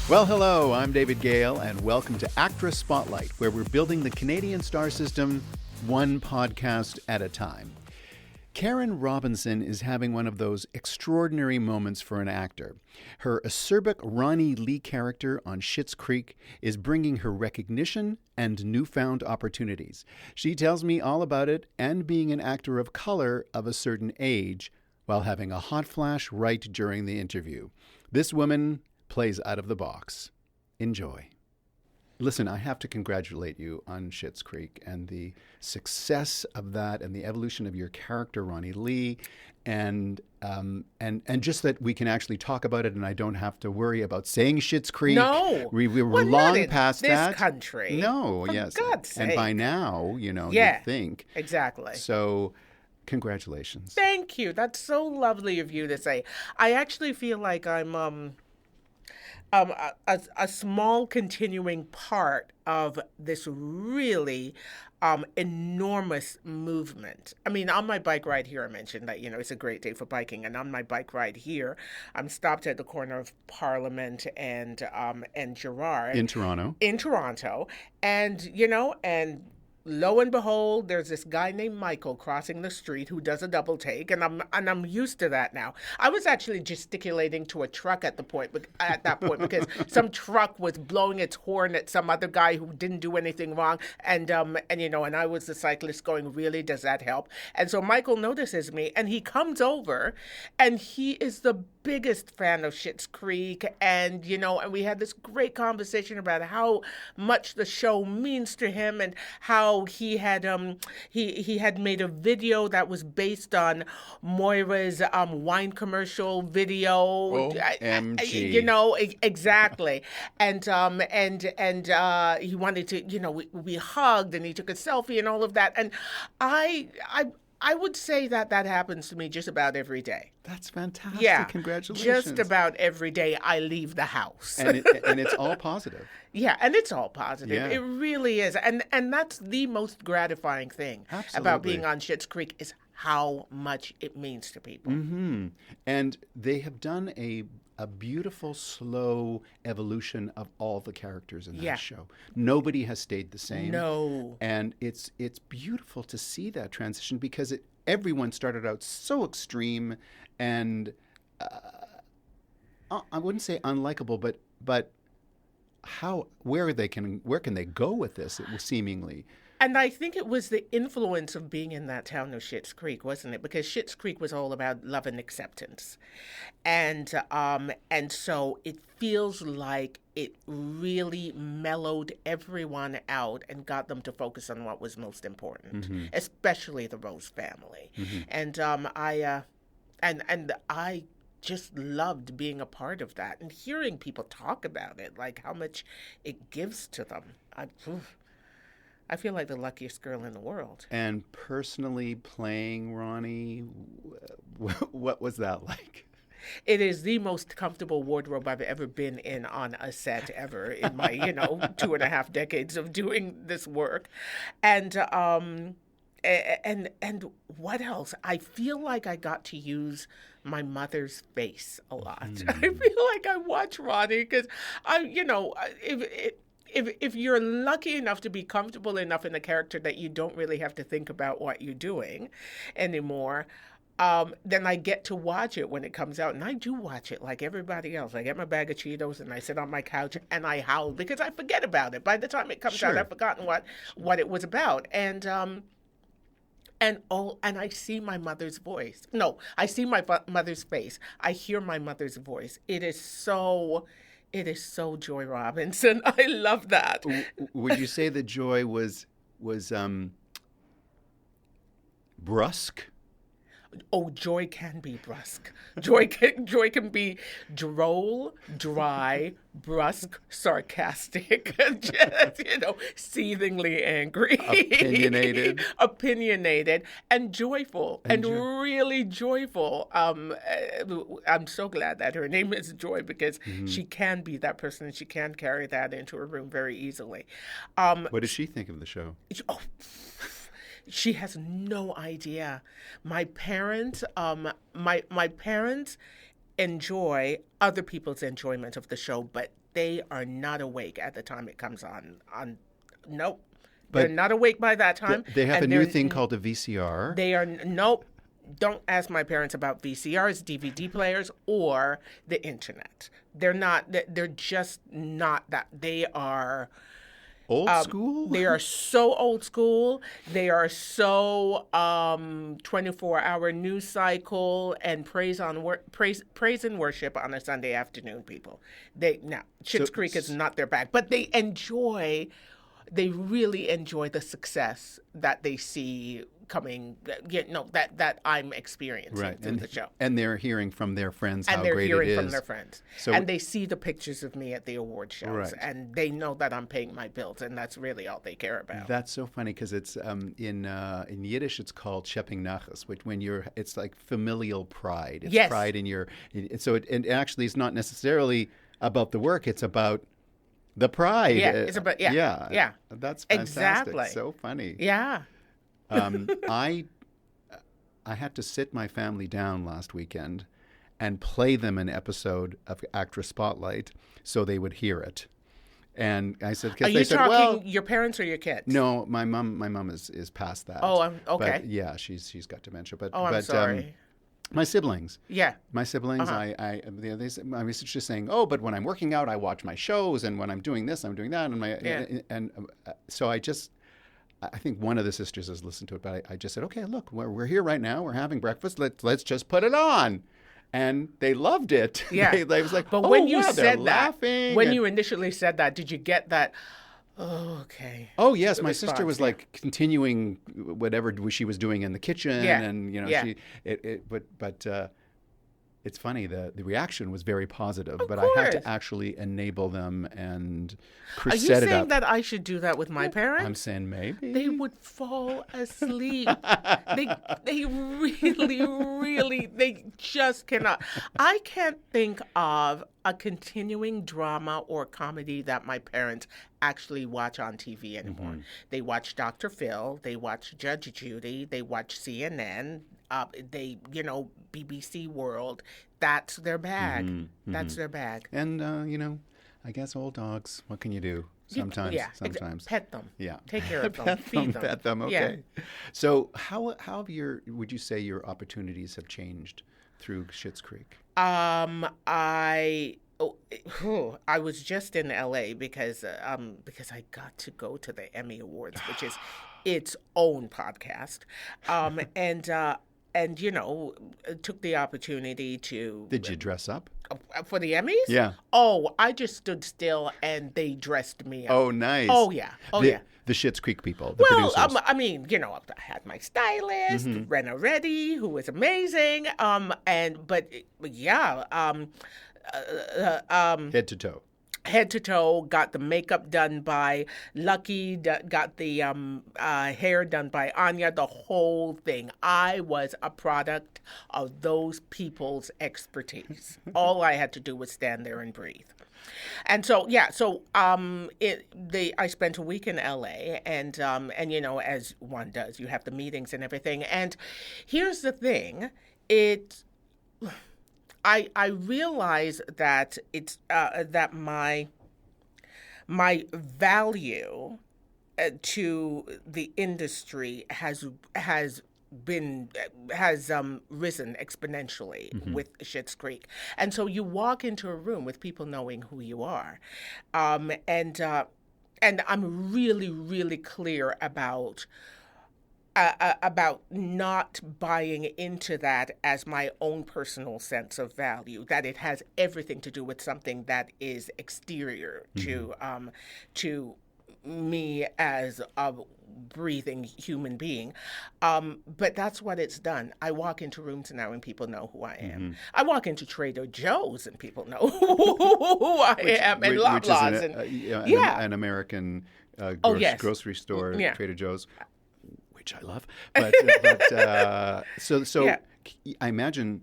Well, hello, I'm David Gale, and welcome to Actress Spotlight, where we're building the Canadian star system one podcast at a time. Karen Robinson is having one of those extraordinary moments for an actor. Her acerbic Ronnie Lee character on Schitt's Creek is bringing her recognition and newfound opportunities. She tells me all about it and being an actor of color of a certain age while having a hot flash right during the interview. This woman plays out of the box. Enjoy. Listen, I have to congratulate you on Schitt's Creek and the success of that and the evolution of your character, Ronnie Lee, and just that we can actually talk about it and I don't have to worry about saying Schitt's Creek. No. We were well, long past this that. Country. No, For yes. God's sake. And by now, you think. Exactly. So, congratulations. Thank you. That's so lovely of you to say. I actually feel like I'm a small continuing part of this really enormous movement. I mean, on my bike ride here, I mentioned that, it's a great day for biking. And on my bike ride here, I'm stopped at the corner of Parliament and Gerrard. In Toronto. And, lo and behold, there's this guy named Michael crossing the street who does a double take, and I'm used to that now. I was actually gesticulating to a truck at that point because some truck was blowing its horn at some other guy who didn't do anything wrong, and I was the cyclist going, really, does that help? And so Michael notices me, and he comes over, and he is the biggest fan of Schitt's Creek, and we had this great conversation about how much the show means to him and how he had made a video that was based Moira's wine commercial video. OMG. Exactly. And he wanted to, we hugged and he took a selfie and all of that. And I would say that happens to me just about every day. That's fantastic. Yeah. Congratulations. Just about every day I leave the house. And it's all positive. Yeah, and it's all positive. Yeah. It really is. And that's the most gratifying thing about being on Schitt's Creek is how much it means to people. Mm-hmm. And they have done a beautiful, slow evolution of all the characters in that show. Nobody has stayed the same. No. And it's beautiful to see that transition because everyone started out so extreme and I wouldn't say unlikable, but where can they go with this? It was seemingly. And I think it was the influence of being in that town of Schitt's Creek, wasn't it? Because Schitt's Creek was all about love and acceptance. And so it feels like it really mellowed everyone out and got them to focus on what was most important, especially the Rose family. Mm-hmm. And I just loved being a part of that and hearing people talk about it, like how much it gives to them. I feel like the luckiest girl in the world. And personally playing Ronnie, what was that like? It is the most comfortable wardrobe I've ever been in on a set ever in my, 2.5 decades of doing this work. And what else? I feel like I got to use my mother's face a lot. I feel like I watch Ronnie because if you're lucky enough to be comfortable enough in the character that you don't really have to think about what you're doing anymore, then I get to watch it when it comes out. And I do watch it like everybody else. I get my bag of Cheetos and I sit on my couch and I howl because I forget about it. By the time it comes out, I've forgotten what it was about. And I see my mother's voice. No, I see my mother's face. I hear my mother's voice. It is so Joy Robinson. I love that. Would you say the Joy was brusque? Oh, Joy can be brusque. Joy can be droll, dry, brusque, sarcastic, just, seethingly angry. Opinionated, and joyful, and really joyful. I'm so glad that her name is Joy because she can be that person and she can carry that into her room very easily. What does she think of the show? She has no idea. My parents enjoy other people's enjoyment of the show, but they are not awake at the time it comes on. Nope. But they're not awake by that time. They have a new thing called a VCR. They are, nope. Don't ask my parents about VCRs, DVD players, or the internet. They're just not that. They are old school? They are so old school. They are so 24-hour news cycle and praise and worship on a Sunday afternoon, people. Schitt's Creek is not their bag, but they really enjoy the success that they see coming, that I'm experiencing through the show. And they're hearing from their friends how great it is. And they're hearing from their friends. And they see the pictures of me at the award shows. Right. And they know that I'm paying my bills, and that's really all they care about. That's so funny because it's in Yiddish it's called Schepping Nachas, which it's like familial pride. It's pride in your. It actually is not necessarily about the work. It's about the pride. Yeah, it's about yeah. That's fantastic. Exactly. So funny. Yeah. I had to sit my family down last weekend and play them an episode of Actress Spotlight so they would hear it. And I said, "Are you talking your parents or your kids?" No, my mom is past that. Oh, okay. But yeah, she's got dementia. But I'm sorry. My siblings. Yeah. My siblings, I was just saying, oh, but when I'm working out, I watch my shows, and when I'm doing this, I'm doing that, and so I think one of the sisters has listened to it, but I just said, okay, look, we're here right now, we're having breakfast, let's just put it on. And they loved it. Yeah. They was like, but when you said that, when you initially said that, did you get that? Oh, okay. Oh, yes. My sister was like continuing whatever she was doing in the kitchen. And, but it's funny. The reaction was very positive, but I had to actually enable them and set it up. Are you saying that I should do that with my parents? I'm saying maybe. They would fall asleep. They really, they just cannot. I can't think of a continuing drama or comedy that my parents actually watch on TV anymore. Mm-hmm. They watch Dr. Phil. They watch Judge Judy. They watch CNN. BBC World. That's their bag. Mm-hmm. That's their bag. And, I guess old dogs, what can you do? Sometimes. Pet them. Yeah. Take care of them. Feed them. Pet them, okay. Yeah. So how have would you say your opportunities have changed through Schitt's Creek? I was just in LA because I got to go to the Emmy Awards, which is its own podcast. And took the opportunity to. Did you dress up? For the Emmys? Yeah. Oh, I just stood still and they dressed me up. Oh, nice. Oh, yeah. The Schitt's Creek people, the producers. I had my stylist, Rena Reddy, who was amazing. Head to toe. Head to toe, got the makeup done by Lucky, got the hair done by Anya, the whole thing. I was a product of those people's expertise. All I had to do was stand there and breathe. And so, I spent a week in LA, and as one does, you have the meetings and everything. And here's the thing, I realize that it's that my value to the industry has risen exponentially with Schitt's Creek, and so you walk into a room with people knowing who you are, and I'm really, really clear about not buying into that as my own personal sense of value, that it has everything to do with something that is exterior to me as a breathing human being. But that's what it's done. I walk into rooms now and people know who I am. I walk into Trader Joe's and people know who I am, and Loblaws. An American grocery store, Trader Joe's. Which I love, but I imagine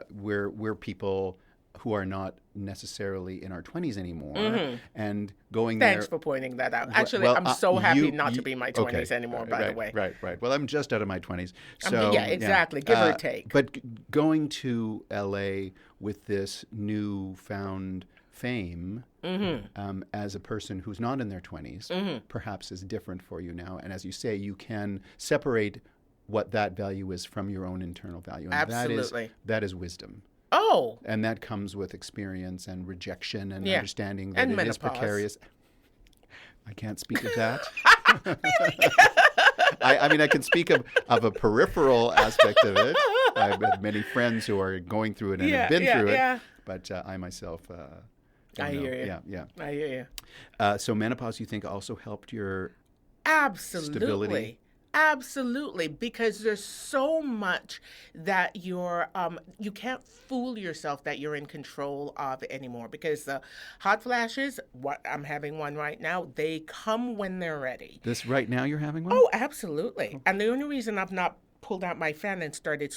we're people who are not necessarily in our 20s anymore, and going there. Thanks for pointing that out. Actually, I'm so happy not to be in my 20s anymore. By the way, right. Well, I'm just out of my 20s, so exactly. Give or take. But going to LA with this newfound fame as a person who's not in their 20s perhaps is different for you now. And as you say, you can separate what that value is from your own internal value. And Absolutely. That is wisdom. Oh. And that comes with experience and rejection and Yeah. understanding that And it is menopause. precarious. I can't speak of that. I mean, I can speak of a peripheral aspect of it. I've had many friends who are going through it and have been through it. But I myself, I hear you. Yeah. I hear you. So menopause, you think, also helped your Absolutely. stability? Absolutely, because there's so much that you can't fool yourself that you're in control of anymore, because the hot flashes, what I'm having one right now, they come when they're ready. This right now you're having one? Oh, absolutely. And the only reason I've not pulled out my fan and started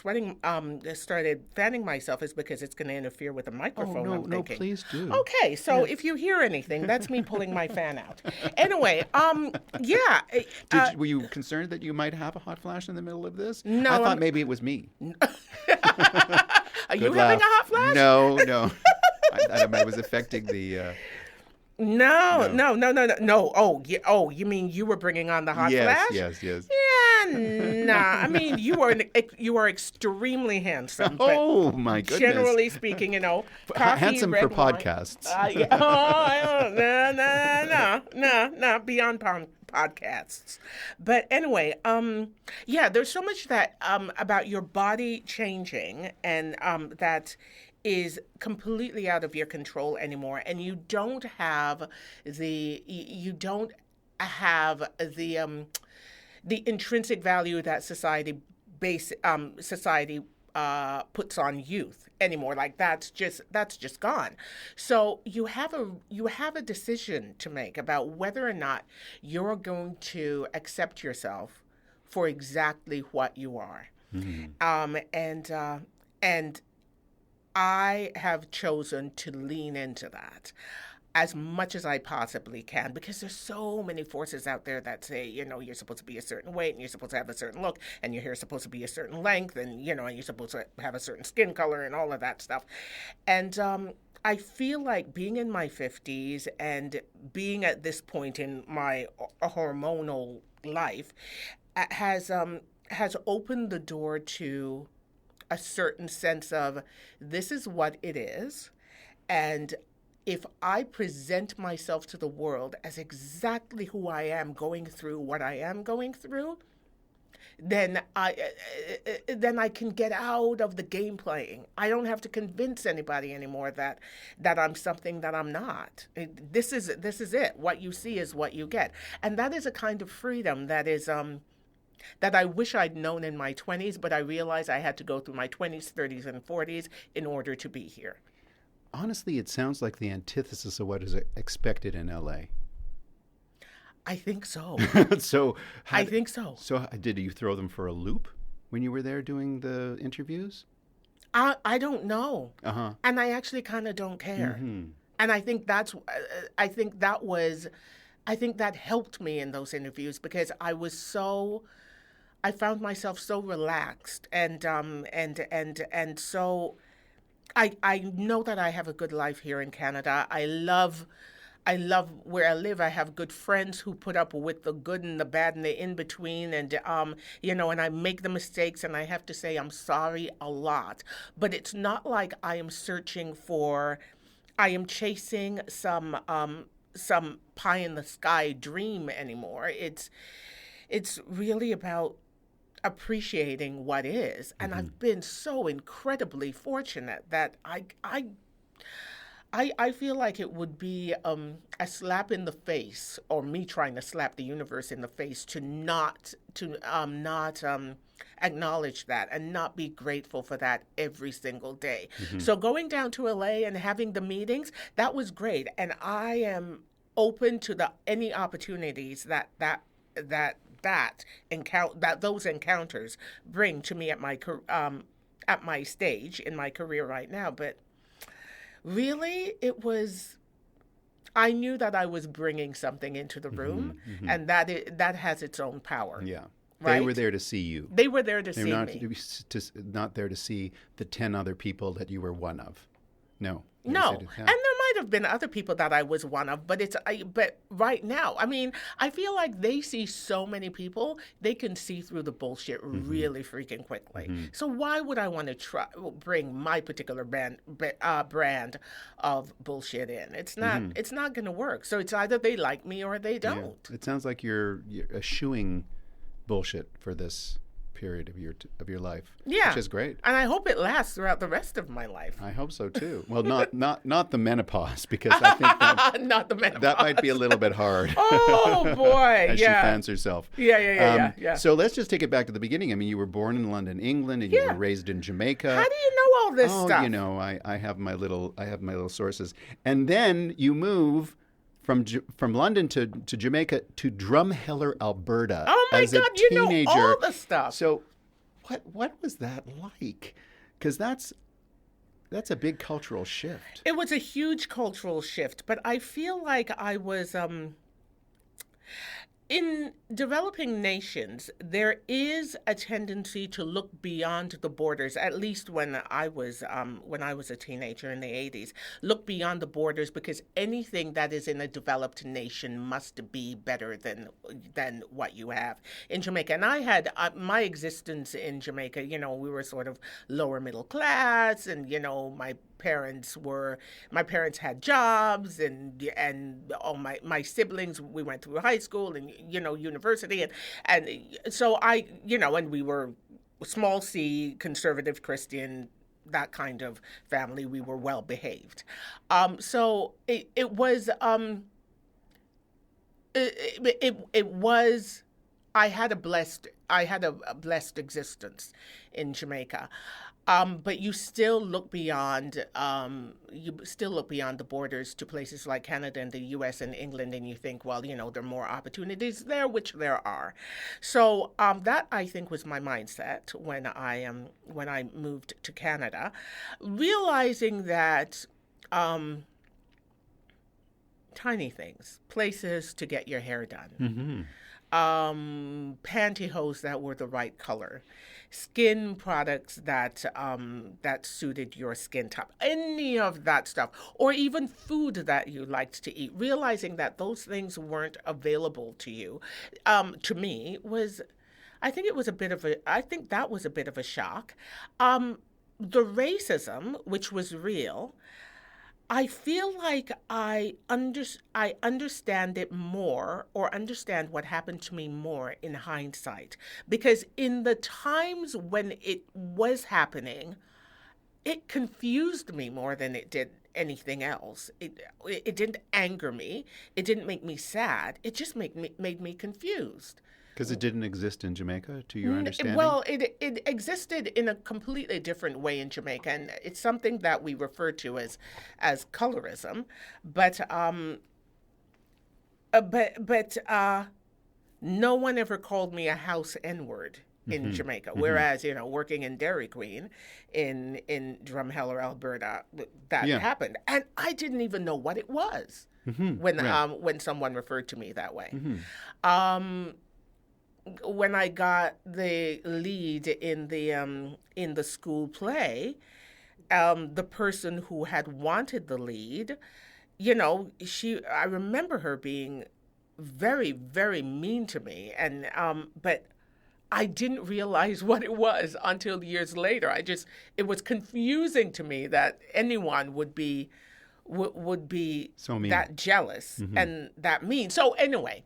fanning myself is because it's going to interfere with the microphone. Oh, I'm no, thinking. please do. Okay, so if you hear anything, that's me pulling my fan out. Anyway, yeah. Were you concerned that you might have a hot flash in the middle of this? No, I thought maybe it was me. Are you Good having laugh. a hot flash? No. I was affecting the... No. Oh, you mean you were bringing on the hot flash? Yes. Yeah, nah. I mean, you are extremely handsome. But Oh, my goodness. generally speaking, coffee, Handsome red for wine. podcasts. No, beyond podcasts. But anyway, there's so much that about your body changing, and that is completely out of your control anymore, and you don't have the intrinsic value that society puts on youth anymore. Like that's just gone. So you have a decision to make about whether or not you're going to accept yourself for exactly what you are. And I have chosen to lean into that as much as I possibly can, because there's so many forces out there that say, you're supposed to be a certain weight, and you're supposed to have a certain look, and your hair's supposed to be a certain length, and, and you're supposed to have a certain skin color and all of that stuff. And I feel like being in my 50s and being at this point in my hormonal life has opened the door to a certain sense of, this is what it is, and if I present myself to the world as exactly who I am, going through what I am going through, then I can get out of the game playing. I don't have to convince anybody anymore that I'm something that I'm not. This is it. What you see is what you get, and that is a kind of freedom that is that I wish I'd known in my 20s, but I realized I had to go through my 20s, 30s, and 40s in order to be here. Honestly, it sounds like the antithesis of what is expected in L.A. I think so. I think so. So did you throw them for a loop when you were there doing the interviews? I don't know. Uh-huh. And I actually kind of don't care. Mm-hmm. And I think that helped me in those interviews, because I found myself so relaxed and so I know that I have a good life here in Canada. I love where I live. I have good friends who put up with the good and the bad and the in between, and and I make the mistakes, and I have to say I'm sorry a lot. But it's not like I am chasing some pie in the sky dream anymore. It's really about appreciating what is, and I've been so incredibly fortunate that I feel like it would be a slap in the face, or me trying to slap the universe in the face, to not acknowledge that and not be grateful for that every single day. So going down to LA and having the meetings, that was great, and I am open to any opportunities that those encounters bring to me at my stage in my career right now. But really, I knew that I was bringing something into the room, and that has its own power. Yeah. Right? They were there to see you. They were there to see me. Not there to see the 10 other people that you were one of. No. No, Yeah. and there might have been other people that I was one of, but but right now, I mean, I feel like they see so many people, they can see through the bullshit really freaking quickly. So why would I want to bring my particular brand of bullshit in? It's not going to work. So it's either they like me or they don't. Yeah. It sounds like you're eschewing bullshit for this period of your life. Yeah, which is great. And I hope it lasts throughout the rest of my life. I hope so too. Well, not the menopause, because I think that, not the menopause. that might be a little bit hard. Oh boy, as she fans herself. Yeah. So let's just take it back to the beginning. I mean, you were born in London, England, and you were raised in Jamaica. How do you know all this stuff? You know, I have my little sources. And then you move from London to Jamaica to Drumheller, Alberta. Oh my as God, a teenager. you know all the stuff. So what was that like? Because that's a big cultural shift. It was a huge cultural shift, but I feel like I was in developing nations, there is a tendency to look beyond the borders. At least when I was a teenager in the 80s, look beyond the borders, because anything that is in a developed nation must be better than what you have in Jamaica. And I had my existence in Jamaica. You know, we were sort of lower middle class, and you know, my parents had jobs, and all my siblings, we went through high school and, you know, university, and so and we were small C, conservative Christian, that kind of family. We were well behaved. So it was I had a blessed existence in Jamaica. But you still look beyond the borders to places like Canada and the U.S. and England, and you think, well, you know, there are more opportunities there, which there are. So that, I think, was my mindset when I moved to Canada, realizing that tiny things, places to get your hair done. Pantyhose that were the right color, skin products that suited your skin type, any of that stuff, or even food that you liked to eat. Realizing that those things weren't available to you, to me, I think that was a bit of a shock. The racism, which was real, I feel like I understand it more, or understand what happened to me more in hindsight. Because in the times when it was happening, it confused me more than it did anything else. It didn't anger me. It didn't make me sad. It just made me confused. Because it didn't exist in Jamaica, to your understanding? Well, it existed in a completely different way in Jamaica, and it's something that we refer to as colorism. But no one ever called me a house N-word in Jamaica. Whereas, you know, working in Dairy Queen in Drumheller, Alberta, that happened, and I didn't even know what it was when someone referred to me that way. When I got the lead in the school play, the person who had wanted the lead, you know, I remember her being very, very mean to me, and but I didn't realize what it was until years later. It was confusing to me that anyone would be so mean, that jealous and that mean. So anyway.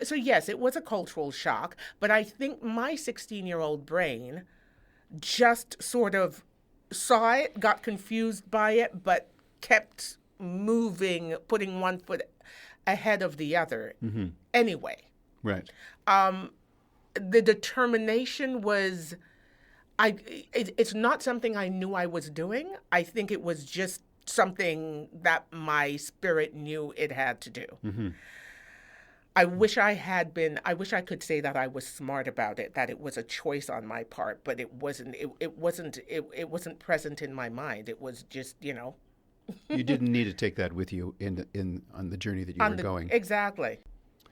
So yes, it was a cultural shock, but I think my 16-year-old brain just sort of saw it, got confused by it, but kept moving, putting one foot ahead of the other anyway. Right. The determination was, it's not something I knew I was doing. I think it was just something that my spirit knew it had to do. I wish I could say that I was smart about it, that it was a choice on my part, but it wasn't. It wasn't present in my mind. It was just, you know. You didn't need to take that with you on the journey that you were going. Exactly.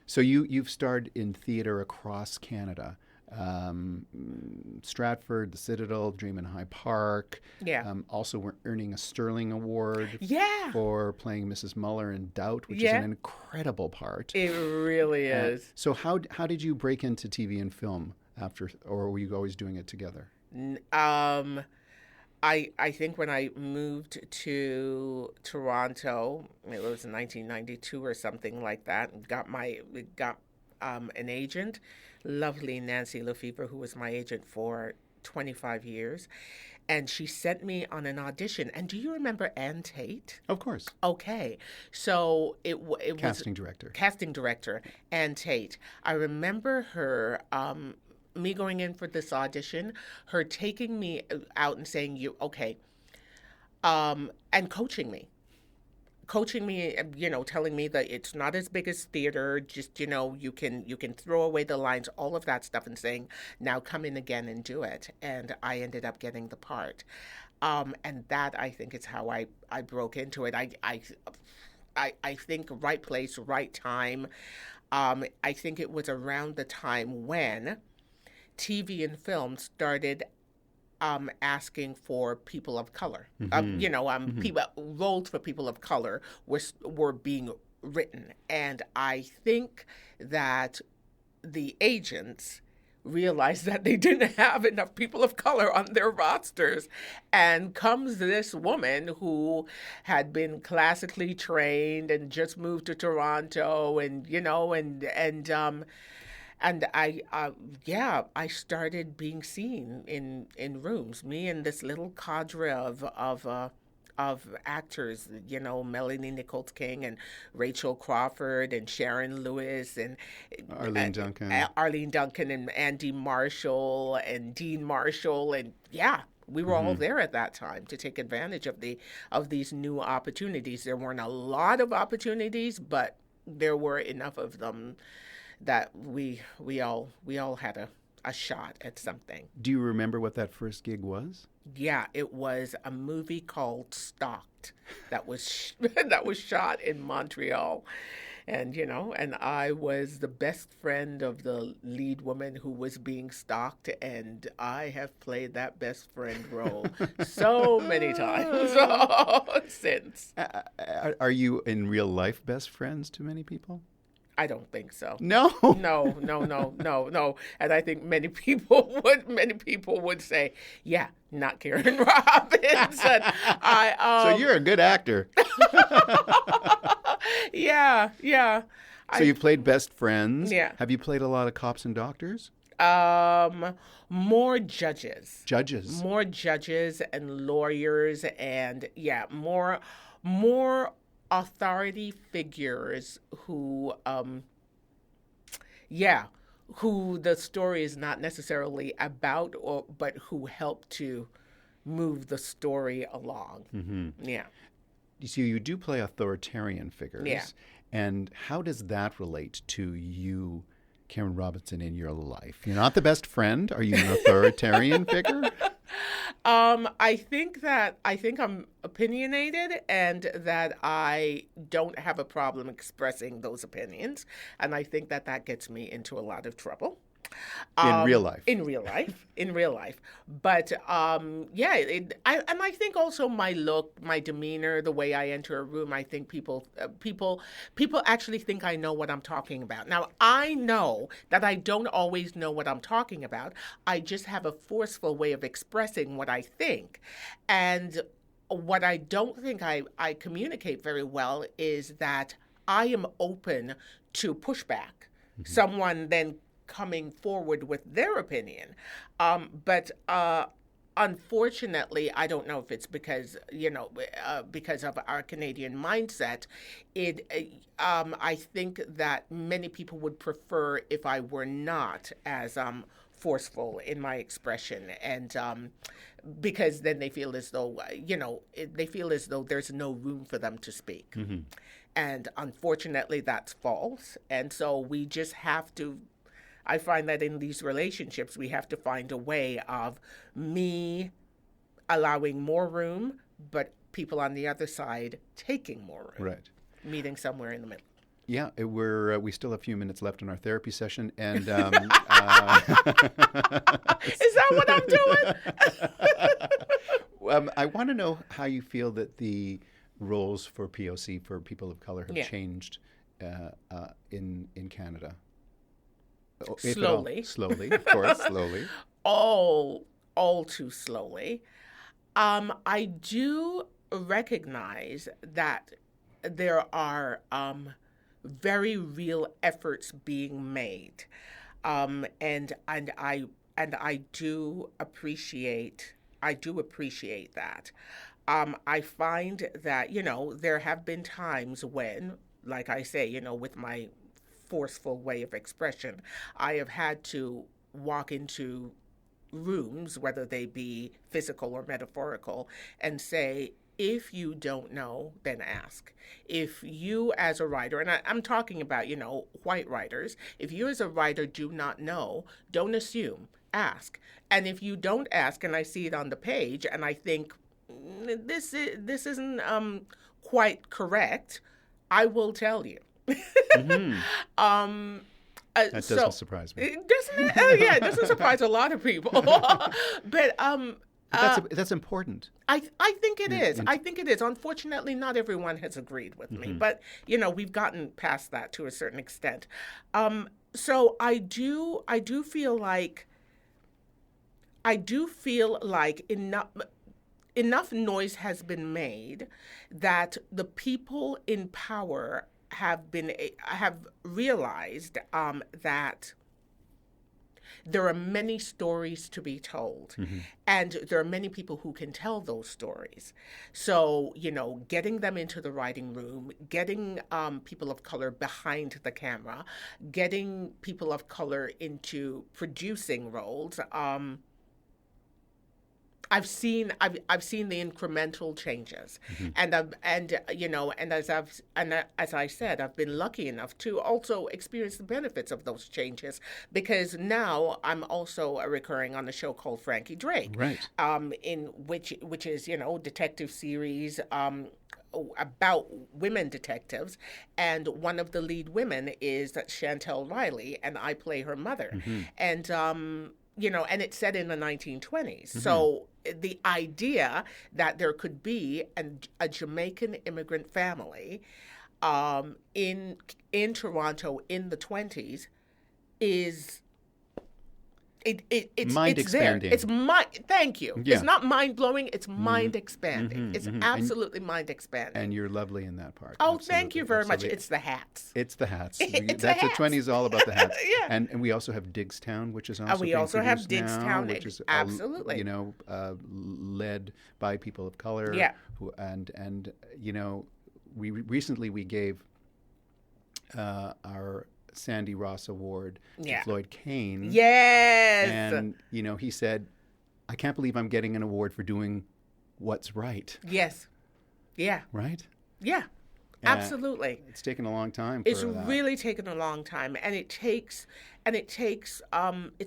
So you've starred in theater across Canada. Stratford, the Citadel, Dream in High Park. Yeah. Also, we're earning a Sterling Award Yeah. for playing Mrs. Muller in Doubt, which is an incredible part. It really is. So how did you break into TV and film after, or were you always doing it together? I think when I moved to Toronto, it was in 1992 or something like that, and got an agent, lovely Nancy Lefevre, who was my agent for 25 years. And she sent me on an audition. And do you remember Ann Tate? Of course. Okay. So it Casting director. Casting director, Ann Tate. I remember her, me going in for this audition, her taking me out and saying, and coaching me, telling me that it's not as big as theater, just, you can throw away the lines, all of that stuff, and saying, now come in again and do it. And I ended up getting the part. And that, I think, is how I broke into it. I think right place, right time. I think it was around the time when TV and film started asking for people of color. People, roles for people of color were being written. And I think that the agents realized that they didn't have enough people of color on their rosters. And comes this woman who had been classically trained and just moved to Toronto, and I started being seen in rooms. Me and this little cadre of actors, Melanie Nichols King and Rachel Crawford and Sharon Lewis and Arlene Duncan and Andy Marshall and Dean Marshall, and we were all there at that time to take advantage of these new opportunities. There weren't a lot of opportunities, but there were enough of them that we all had a shot at something. Do you remember what that first gig was? Yeah, it was a movie called Stalked that was shot in Montreal. And, and I was the best friend of the lead woman who was being stalked, and I have played that best friend role so many times since. Are you in real life best friends to many people? I don't think so. No. No. And I think many people would say, yeah, not Karen Robinson. So you're a good actor. Yeah. So you played best friends. Yeah. Have you played a lot of cops and doctors? More judges. More judges and lawyers, and more authority figures who the story is not necessarily about, but who help to move the story along. Yeah. You see, you do play authoritarian figures. Yeah. And how does that relate to you, Karen Robinson, in your life? You're not the best friend. Are you an authoritarian figure? I think I'm opinionated, and that I don't have a problem expressing those opinions, and I think that gets me into a lot of trouble. In real life. But I think also my look, my demeanor, the way I enter a room, I think people actually think I know what I'm talking about. Now, I know that I don't always know what I'm talking about. I just have a forceful way of expressing what I think. And what I don't think I communicate very well is that I am open to pushback. Someone then coming forward with their opinion. But unfortunately, I don't know if it's because of our Canadian mindset. I think that many people would prefer if I were not as forceful in my expression, and because then they feel as though there's no room for them to speak. And unfortunately, that's false. And so we just have to. I find that in these relationships, we have to find a way of me allowing more room, but people on the other side taking more room. Right. Meeting somewhere in the middle. Yeah, we still have a few minutes left in our therapy session, and Is that what I'm doing? I want to know how you feel that the roles for POC, for people of color, have changed in Canada. If at all. Slowly, of course, slowly. All too slowly. I do recognize that there are very real efforts being made, and I do appreciate that. I find that there have been times when, like I say, with my forceful way of expression, I have had to walk into rooms, whether they be physical or metaphorical, and say, if you don't know, then ask. If you as a writer, and I'm talking about, white writers, if you as a writer do not know, don't assume, ask. And if you don't ask, and I see it on the page, and I think, this isn't quite correct, I will tell you. Mm-hmm. That doesn't surprise me. Doesn't it? Oh, yeah, it doesn't surprise a lot of people. But that's important. I think it is. I think it is. Unfortunately, not everyone has agreed with me, but we've gotten past that to a certain extent. So I do feel like enough noise has been made that the people in power have realized that there are many stories to be told, and there are many people who can tell those stories. So, getting them into the writing room, getting people of color behind the camera, getting people of color into producing roles. I've seen the incremental changes, and as I said, I've been lucky enough to also experience the benefits of those changes, because now I'm also recurring on a show called Frankie Drake, right? In which is detective series about women detectives, and one of the lead women is Chantel Riley, and I play her mother, and and it's set in the 1920s. So the idea that there could be a Jamaican immigrant family in Toronto in the 20s is it's mind expanding. There. Thank you. Yeah. It's not mind blowing. It's mind expanding. It's absolutely mind expanding. And you're lovely in that part. Oh, absolutely. Thank you very much. It's the hats. It's the hats. That's the 20s all about the hats. Yeah. And we also have Digstown, which is also we also have Digstown, which is absolutely led by people of color. Yeah. We recently gave our Sandy Ross Award to Floyd Kane. Yes. And, he said, I can't believe I'm getting an award for doing what's right. Yes. Yeah. Right? Yeah. Absolutely. It's taken a long time. It's really taken a long time, and it's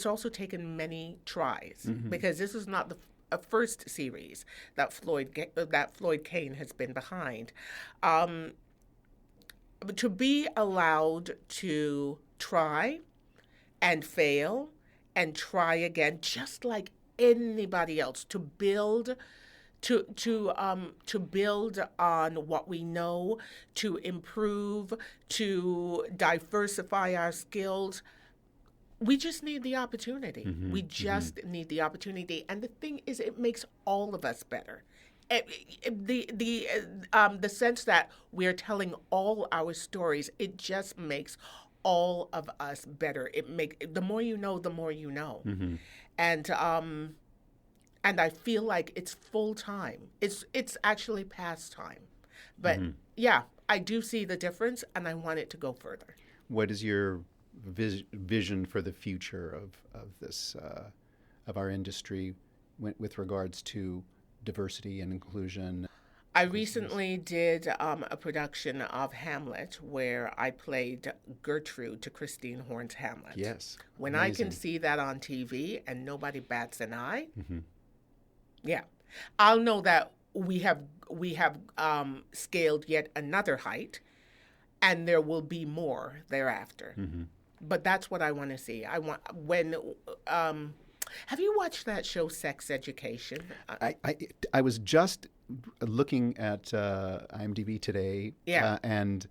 also taken many tries, because this is not the first series that Floyd Kane has been behind. To be allowed to try and fail and try again, just like anybody else, to build on what we know, to improve, to diversify our skills. We just need the opportunity. We just need the opportunity. And the thing is, it makes all of us better. The sense that we're telling all our stories, it just makes all of us better. The more you know, the more you know. And I feel like it's full time. It's actually past time. But yeah, I do see the difference, and I want it to go further. What is your vision for the future of this of our industry with regards to diversity and inclusion? I recently did a production of Hamlet where I played Gertrude to Christine Horn's Hamlet. Yes. When amazing. I can see that on TV and nobody bats an eye, yeah, I'll know that we have scaled yet another height, and there will be more thereafter. Mm-hmm. But that's what I want to see. Have you watched that show, Sex Education? I was just looking at IMDb today, and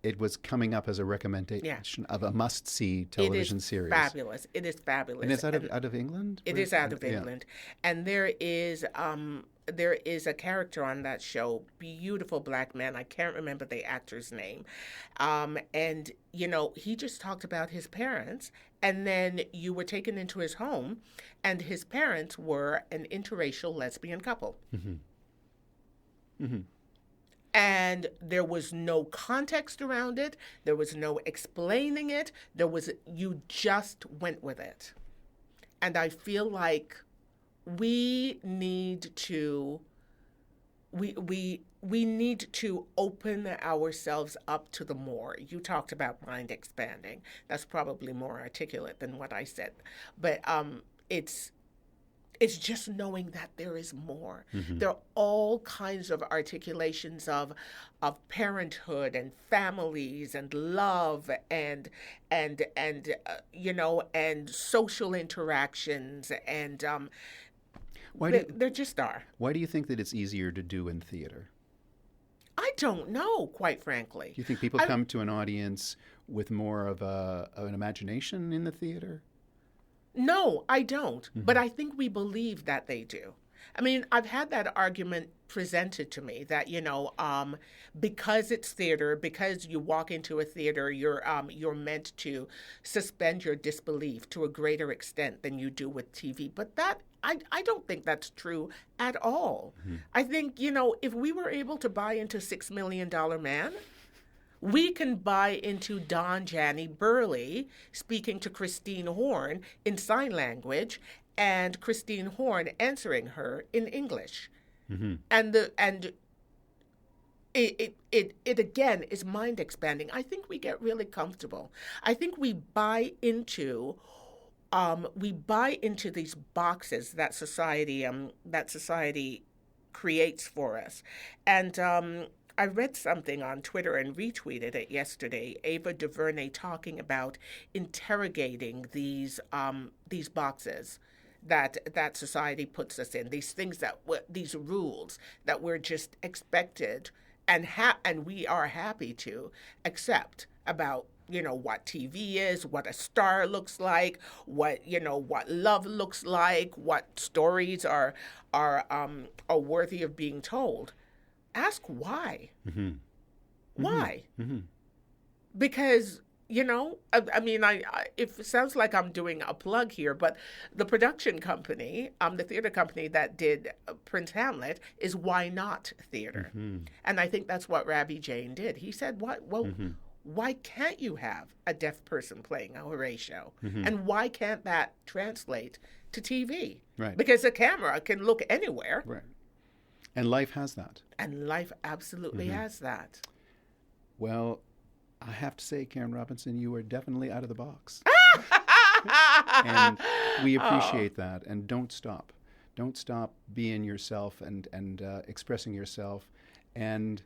it was coming up as a recommendation of a must-see television series. Fabulous. It is fabulous. And it's out of England? It is out of England. And there is a character on that show, beautiful black man. I can't remember the actor's name. And, he just talked about his parents. And then you were taken into his home, and his parents were an interracial lesbian couple. Mm-hmm. Mm-hmm. And there was no context around it. There was no explaining it. You just went with it. And I feel like we need to open ourselves up to the more. You talked about mind expanding. That's probably more articulate than what I said. But it's just knowing that there is more. Mm-hmm. There are all kinds of articulations of parenthood and families and love and social interactions and there just are. Why do you think that it's easier to do in theater? I don't know, quite frankly. Do you think people come to an audience with more of an imagination in the theater? No, I don't. Mm-hmm. But I think we believe that they do. I mean, I've had that argument presented to me that, because it's theater, because you walk into a theater, you're meant to suspend your disbelief to a greater extent than you do with TV. But I don't think that's true at all. Mm-hmm. I think, if we were able to buy into $6 Million Man, we can buy into Don Janney Burley speaking to Christine Horn in sign language and Christine Horn answering her in English. Mm-hmm. And it again is mind expanding. I think we get really comfortable. I think we buy into these boxes that society creates for us. And I read something on Twitter and retweeted it yesterday. Ava DuVernay talking about interrogating these boxes that society puts us in. These things these rules that we're just expected and we are happy to accept about what TV is, what a star looks like, what love looks like, what stories are worthy of being told. Ask why. Mm-hmm. Why? Mm-hmm. Because, it sounds like I'm doing a plug here, but the production company, the theater company that did Prince Hamlet is Why Not Theater. Mm-hmm. And I think that's what Rabbi Jane did. He said, why can't you have a deaf person playing a Horatio? Mm-hmm. And why can't that translate to TV? Right. Because a camera can look anywhere. Right. And life has that. And life absolutely has that. Well, I have to say, Karen Robinson, you are definitely out of the box. And we appreciate that. And don't stop. Don't stop being yourself and expressing yourself. And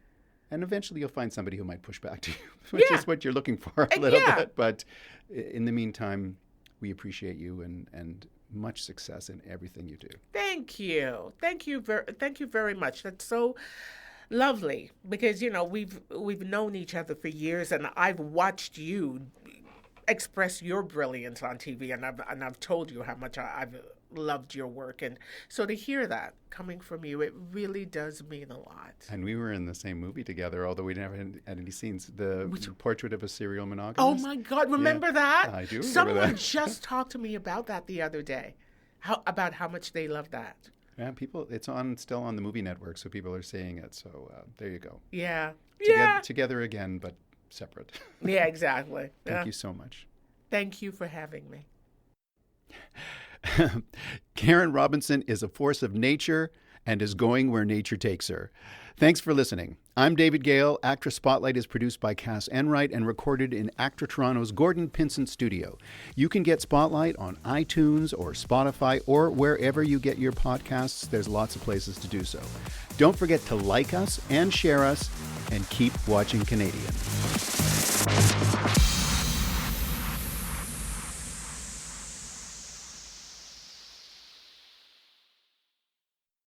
eventually you'll find somebody who might push back to you, which is what you're looking for a little bit. But in the meantime, we appreciate you and much success in everything you do. Thank you. Thank you very much. That's so lovely because we've known each other for years, and I've watched you express your brilliance on TV, and I've told you how much I've loved your work, and so to hear that coming from you, it really does mean a lot. And we were in the same movie together, although we never had any scenes. The Portrait of a Serial Monogamist. Oh my God, remember that? I do remember Someone that. just talked to me about that the other day, about how much they love that. Yeah, it's still on the movie network, so people are seeing it. So there you go. Yeah. Together again, but separate. Yeah, exactly. Thank you so much. Thank you for having me. Karen Robinson is a force of nature and is going where nature takes her. Thanks for listening. I'm David Gale. Actress Spotlight is produced by Cass Enright and recorded in Actor Toronto's Gordon Pinsent studio. You can get Spotlight on iTunes or Spotify or wherever you get your podcasts. There's lots of places to do so. Don't forget to like us and share us, and keep watching Canadian.